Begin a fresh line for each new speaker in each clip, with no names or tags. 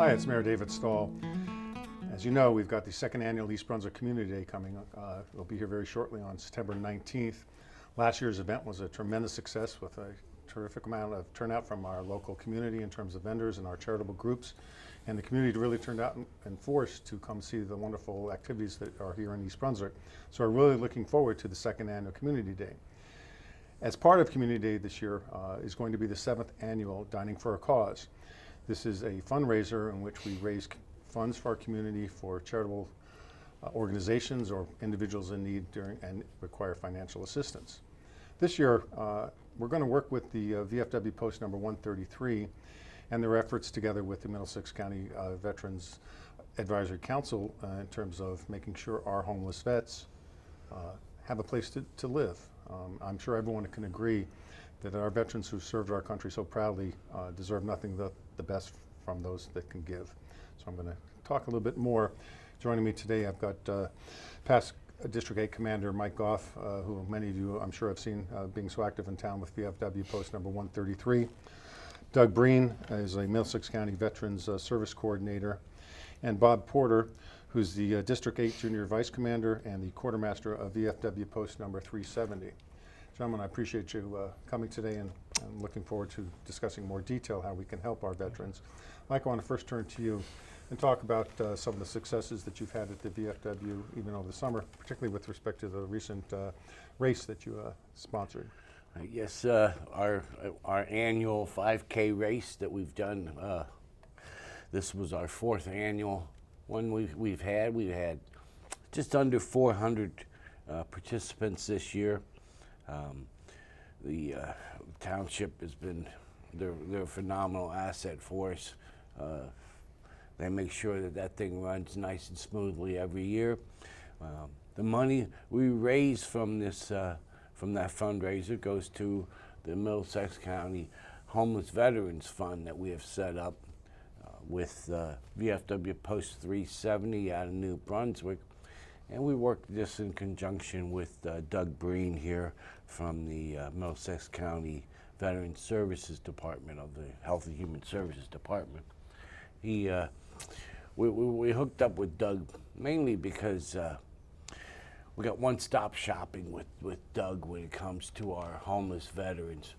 Hi, it's Mayor David Stahl. As you know, we've got the second annual East Brunswick Community Day coming up. It'll be here very shortly on September 19th. Last year's event was a tremendous success with a terrific amount of turnout from our local community in terms of vendors and our charitable groups. And the community really turned out in force to come see the wonderful activities that are here in East Brunswick. So we're really looking forward to the second annual Community Day. As part of Community Day this year is going to be the 7th annual Dining for a Cause. This is a fundraiser in which we raise funds for our community for charitable organizations or individuals in need and require financial assistance. This year, we're going to work with the VFW Post number 133 and their efforts together with the Middlesex County Veterans Advisory Council in terms of making sure our homeless vets have a place to live. I'm sure everyone can agree that our veterans who served our country so proudly deserve nothing but the best from those that can give. So I'm going to talk a little bit more. Joining me today, I've got past District 8 Commander Mike Goff, who many of you I'm sure have seen being so active in town with VFW Post number 133. Doug Breen is a Middlesex County Veterans Service Coordinator, and Bob Porter, who's the District 8 Junior Vice Commander and the Quartermaster of VFW Post number 370. Gentlemen, I appreciate you coming today and looking forward to discussing more detail how we can help our veterans. Mike, I want to first turn to you and talk about some of the successes that you've had at the VFW even over the summer, particularly with respect to the recent race that you sponsored.
Yes, our annual 5K race that we've done, this was our 4th annual one we've had. We've had just under 400 participants this year. The township has been, they're a phenomenal asset for us. They make sure that thing runs nice and smoothly every year. The money we raise from this, from that fundraiser goes to the Middlesex County Homeless Veterans Fund that we have set up with VFW Post 370 out of New Brunswick. And we work this in conjunction with Doug Breen here from the Middlesex County Veteran Services Department of the Health and Human Services Department. We hooked up with Doug mainly because we got one-stop shopping with Doug when it comes to our homeless veterans.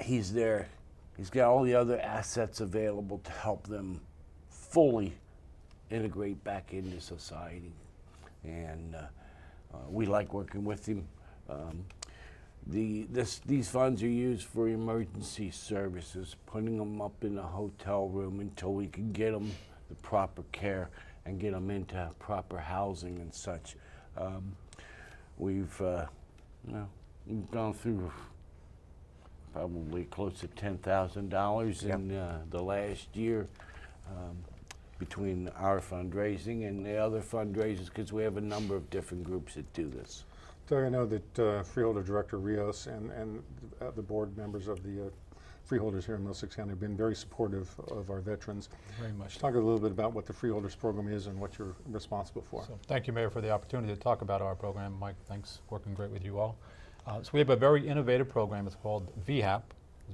He's there. He's got all the other assets available to help them fully integrate back into society, and we like working with him. These funds are used for emergency services, putting them up in a hotel room until we can get them the proper care and get them into proper housing and such. We've gone through probably close to $10,000 in the last year. Between our fundraising and the other fundraisers, because we have a number of different groups that do this.
Doug, I know that Freeholder Director Rios and the board members of the freeholders here in Middlesex County have been very supportive of our veterans.
Very much.
Talk a little bit about what the Freeholders Program is and what you're responsible for.
So, thank you, Mayor, for the opportunity to talk about our program. Mike, thanks, working great with you all. So we have a very innovative program. It's called VHAP,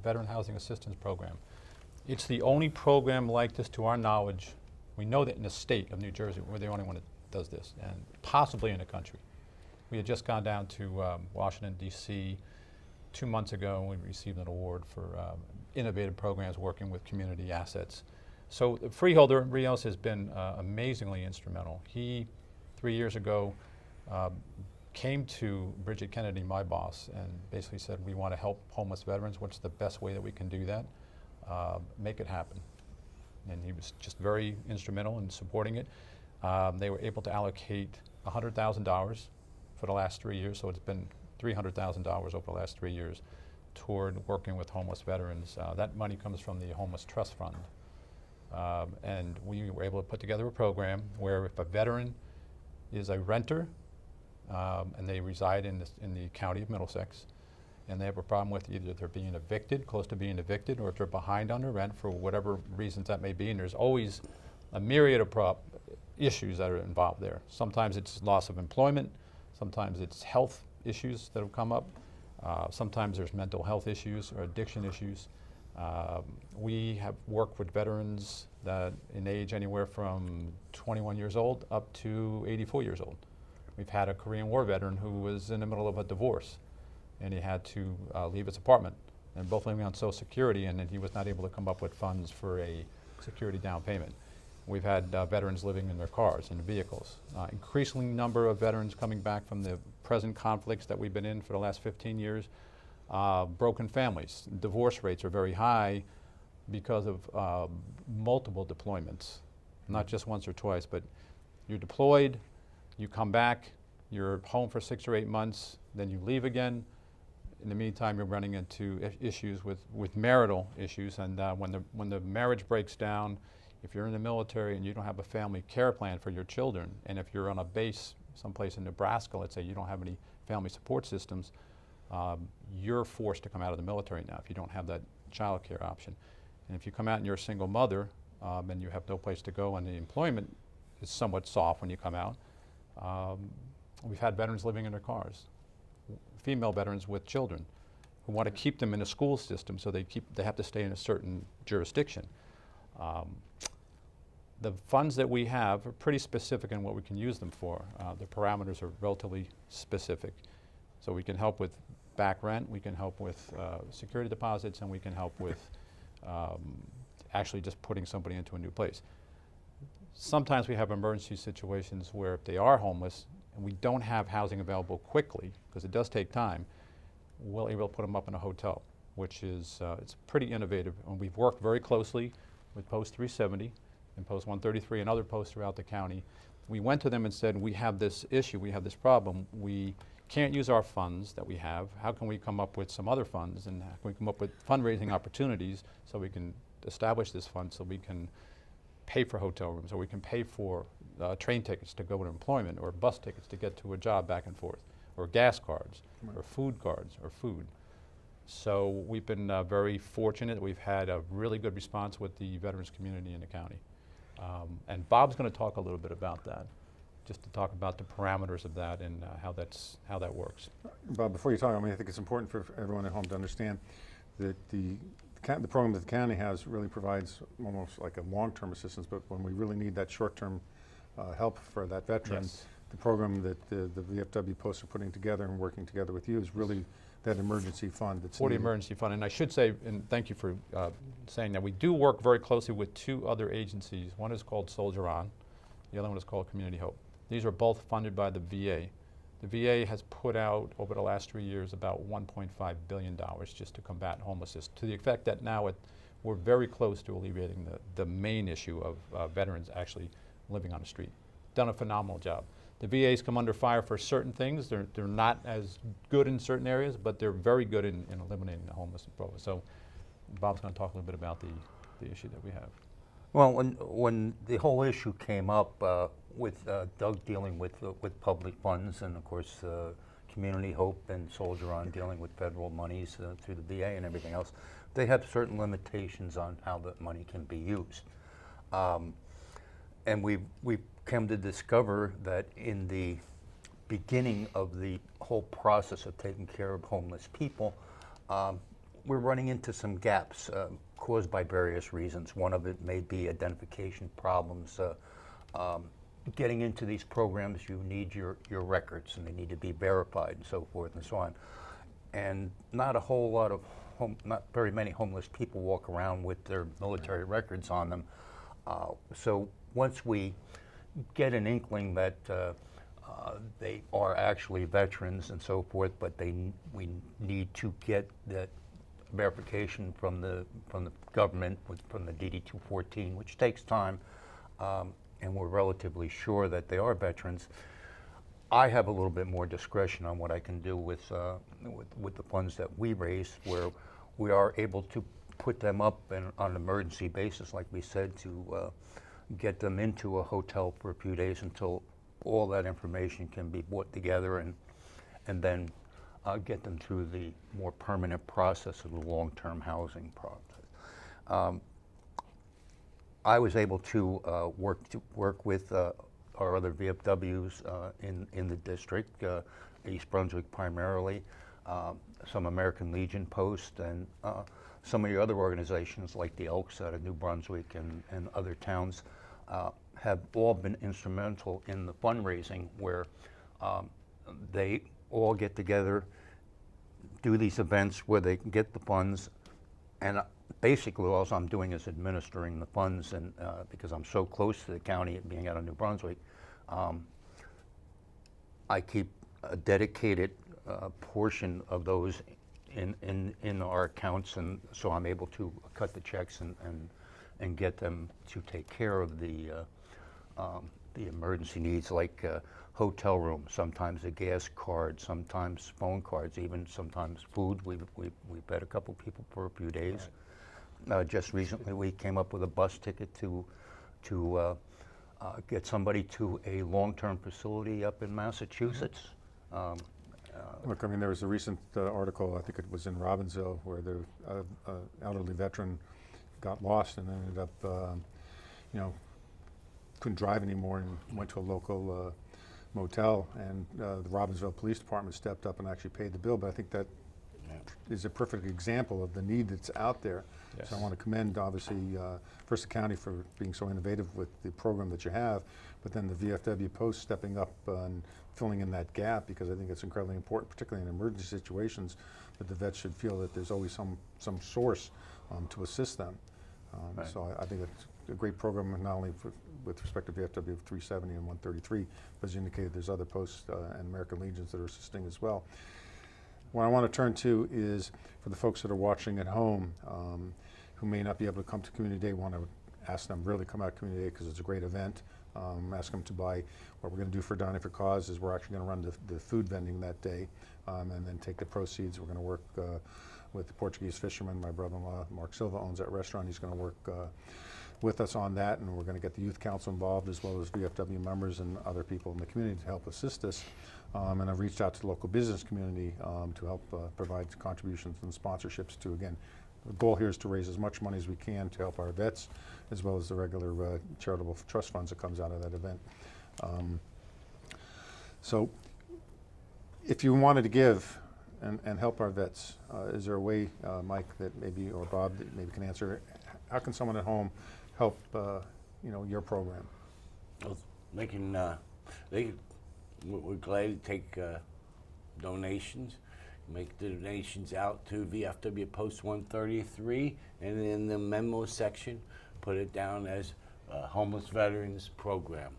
Veteran Housing Assistance Program. It's the only program like this, to our knowledge. We know that in the state of New Jersey, we're the only one that does this, and possibly in the country. We had just gone down to Washington, D.C. 2 months ago, and we received an award for innovative programs working with community assets. So the freeholder, Rios, has been amazingly instrumental. He, 3 years ago, came to Bridget Kennedy, my boss, and basically said, we want to help homeless veterans. What's the best way that we can do that? Make it happen. And he was just very instrumental in supporting it. They were able to allocate $100,000 for the last 3 years, so it's been $300,000 over the last 3 years toward working with homeless veterans. That money comes from the Homeless Trust Fund. And we were able to put together a program where if a veteran is a renter and they reside in the county of Middlesex, and they have a problem with either they're being evicted, close to being evicted, or if they're behind on their rent for whatever reasons that may be, and there's always a myriad of issues that are involved there. Sometimes it's loss of employment, sometimes it's health issues that have come up, sometimes there's mental health issues or addiction issues. We have worked with veterans that in age anywhere from 21 years old up to 84 years old. We've had a Korean War veteran who was in the middle of a divorce, and he had to leave his apartment, and both living on Social Security, and then he was not able to come up with funds for a security down payment. We've had veterans living in their cars, in vehicles. Increasing number of veterans coming back from the present conflicts that we've been in for the last 15 years. Broken families. Divorce rates are very high because of multiple deployments, not just once or twice, but you're deployed, you come back, you're home for 6 or 8 months, then you leave again. In the meantime, you're running into issues with marital issues, and when the marriage breaks down, if you're in the military and you don't have a family care plan for your children, and if you're on a base someplace in Nebraska, let's say you don't have any family support systems, you're forced to come out of the military now if you don't have that child care option. And if you come out and you're a single mother and you have no place to go and the employment is somewhat soft when you come out, we've had veterans living in their cars, female veterans with children who want to keep them in the school system, so they have to stay in a certain jurisdiction. The funds that we have are pretty specific in what we can use them for. The parameters are relatively specific. So we can help with back rent, we can help with security deposits, and we can help with actually just putting somebody into a new place. Sometimes we have emergency situations where if they are homeless and we don't have housing available quickly, because it does take time, we'll able to put them up in a hotel, which is it's pretty innovative. And we've worked very closely with Post 370 and Post 133 and other posts throughout the county. We went to them and said, we have this issue, we have this problem, we can't use our funds that we have. How can we come up with some other funds, and how can we come up with fundraising opportunities so we can establish this fund, so we can pay for hotel rooms, or we can pay for train tickets to go to employment, or bus tickets to get to a job back and forth, or gas cards, or food cards, or food. So we've been very fortunate. We've had a really good response with the veterans community in the county. And Bob's going to talk a little bit about that, just to talk about the parameters of that and how that works.
Bob, before you talk, I think it's important for everyone at home to understand that the program that the county has really provides almost like a long-term assistance, but when we really need that short-term help for that veteran,
Yes.
the program that the VFW posts are putting together and working together with you is really that emergency fund that's
For the
needed.
emergency fund, and I should say, and thank you for saying that, we do work very closely with 2 other agencies. One is called Soldier On, the other one is called Community Hope. These are both funded by the VA. The VA has put out, over the last 3 years, about $1.5 billion just to combat homelessness, to the effect that now we're very close to alleviating the main issue of veterans actually living on the street. Done a phenomenal job. The VA's come under fire for certain things. They're not as good in certain areas, but they're very good in eliminating the homelessness problem. So Bob's going to talk a little bit about the issue that we have.
Well, when the whole issue came up with Doug dealing with public funds, and of course Community Hope and Soldier On dealing with federal monies through the VA and everything else, they have certain limitations on how the money can be used. And we've come to discover that in the beginning of the whole process of taking care of homeless people, we're running into some gaps caused by various reasons. One of it may be identification problems. Getting into these programs, you need your records, and they need to be verified and so forth and so on. And not a whole lot of, not very many homeless people walk around with their military records on them. So once we get an inkling that they are actually veterans and so forth, but we need to get that verification from the government, from the DD 214, which takes time, and we're relatively sure that they are veterans. I have a little bit more discretion on what I can do with the funds that we raise, where we are able to put them up on an emergency basis, like we said, to get them into a hotel for a few days until all that information can be brought together, and then get them through the more permanent process of the long-term housing process. I was able to work with our other VFWs in the district, East Brunswick primarily, some American Legion posts, and some of the other organizations like the Elks out of New Brunswick and other towns have all been instrumental in the fundraising, where they all get together, do these events where they can get the funds, and basically all I'm doing is administering the funds, and because I'm so close to the county, being out of New Brunswick, I keep a dedicated portion of those in our accounts, and so I'm able to cut the checks and get them to take care of the emergency needs, like hotel room, sometimes a gas card, sometimes phone cards, even sometimes food. We've fed a couple people for a few days. Just recently, we came up with a bus ticket to get somebody to a long-term facility up in Massachusetts.
Look, I mean, there was a recent article, I think it was in Robbinsville, where the elderly veteran got lost and ended up, couldn't drive anymore and went to a local motel, and the Robbinsville Police Department stepped up and actually paid the bill. But I think that is a perfect example of the need that's out there.
Yes.
So I want to commend, obviously, first the county for being so innovative with the program that you have, but then the VFW Post stepping up and filling in that gap, because I think it's incredibly important, particularly in emergency situations, that the vets should feel that there's always some source to assist them.
Right.
So I think it's a great program, not only with respect to VFW 370 and 133, but as you indicated, there's other posts and American Legions that are assisting as well. What I want to turn to is, for the folks that are watching at home who may not be able to come to Community Day, want to ask them really come out to Community Day, because it's a great event. Ask them to buy. What we're going to do for Dining for Cause is we're actually going to run the food vending that day, and then take the proceeds. We're going to work with the Portuguese fisherman. My brother-in-law, Mark Silva, owns that restaurant. He's going to work with us on that, and we're going to get the youth council involved, as well as VFW members and other people in the community to help assist us. And I've reached out to the local business community to help provide contributions and sponsorships to, again, the goal here is to raise as much money as we can to help our vets, as well as the regular charitable trust funds that comes out of that event. So if you wanted to give and help our vets, is there a way, Mike, that maybe, or Bob, that maybe can answer, how can someone at home help your program?
Well, we're glad to take donations. Make the donations out to VFW Post 133, and in the memo section, put it down as Homeless Veterans Program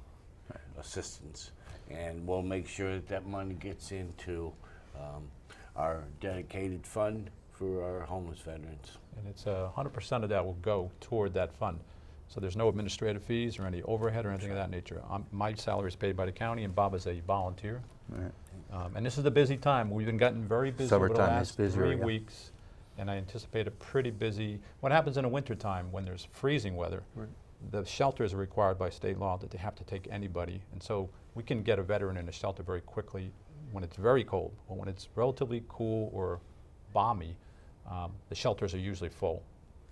Assistance. And we'll make sure that money gets into our dedicated fund for our homeless veterans.
And it's 100% of that will go toward that fund. So there's no administrative fees or any overhead or anything of that nature. My salary is paid by the county, and Bob is a volunteer.
Right.
And this is the busy time. We've been getting very busy over the
Summertime is
last
busier,
3
yeah.
weeks, and I anticipate a pretty busy. What happens in the wintertime when there's freezing weather?
Right.
The shelters are required by state law that they have to take anybody, and so we can get a veteran in a shelter very quickly when it's very cold. But when it's relatively cool or balmy, the shelters are usually full,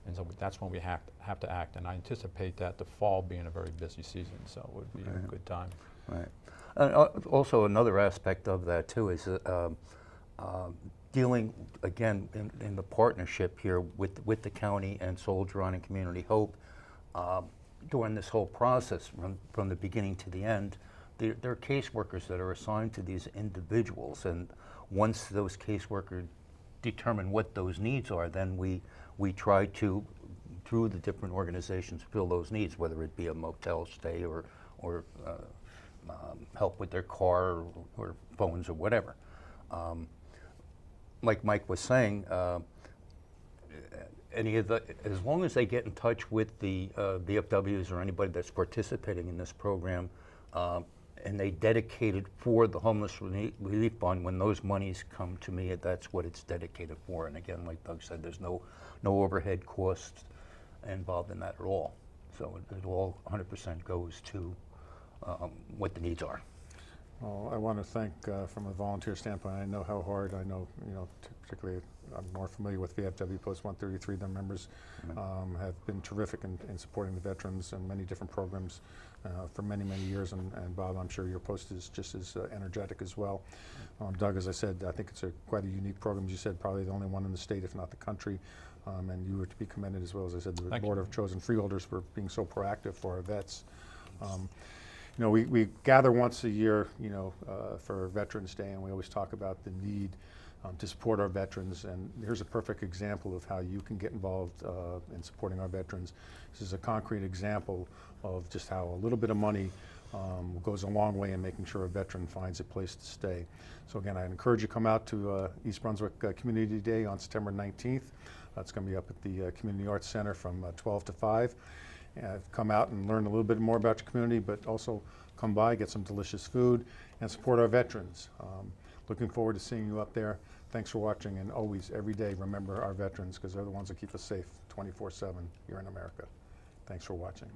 and so that's when we have to act. And I anticipate that the fall being a very busy season, so it would be a good time.
Right. Also, another aspect of that too is dealing again in the partnership here with the county and Soldier On and Community Hope during this whole process, from the beginning to the end. There are caseworkers that are assigned to these individuals, and once those caseworkers determine what those needs are, then we try to, through the different organizations, fill those needs, whether it be a motel stay or help with their car or phones or whatever. Like Mike was saying, as long as they get in touch with the VFWs or anybody that's participating in this program, and they dedicate it for the Homeless Relief Fund, when those monies come to me, that's what it's dedicated for. And again, like Doug said, there's no overhead costs involved in that at all. So it all 100% goes to what the needs are.
Well, I want to thank, from a volunteer standpoint, I know how hard, I know, particularly, I'm more familiar with VFW Post 133. Their members have been terrific in supporting the veterans and many different programs for many, many years. And Bob, I'm sure your post is just as energetic as well. Doug, as I said, I think it's quite a unique program. As you said, probably the only one in the state, if not the country. And you were to be commended as well, as I said, the
Thank
Board
you.
of Chosen Freeholders for being so proactive for our vets. We gather once a year, for Veterans Day, and we always talk about the need to support our veterans. And here's a perfect example of how you can get involved in supporting our veterans. This is a concrete example of just how a little bit of money goes a long way in making sure a veteran finds a place to stay. So again, I encourage you to come out to East Brunswick Community Day on September 19th. It's going to be up at the Community Arts Center from 12 to 5. Come out and learn a little bit more about your community, but also come by, get some delicious food, and support our veterans. Looking forward to seeing you up there. Thanks for watching, and always, every day, remember our veterans, because they're the ones that keep us safe 24/7 here in America. Thanks for watching.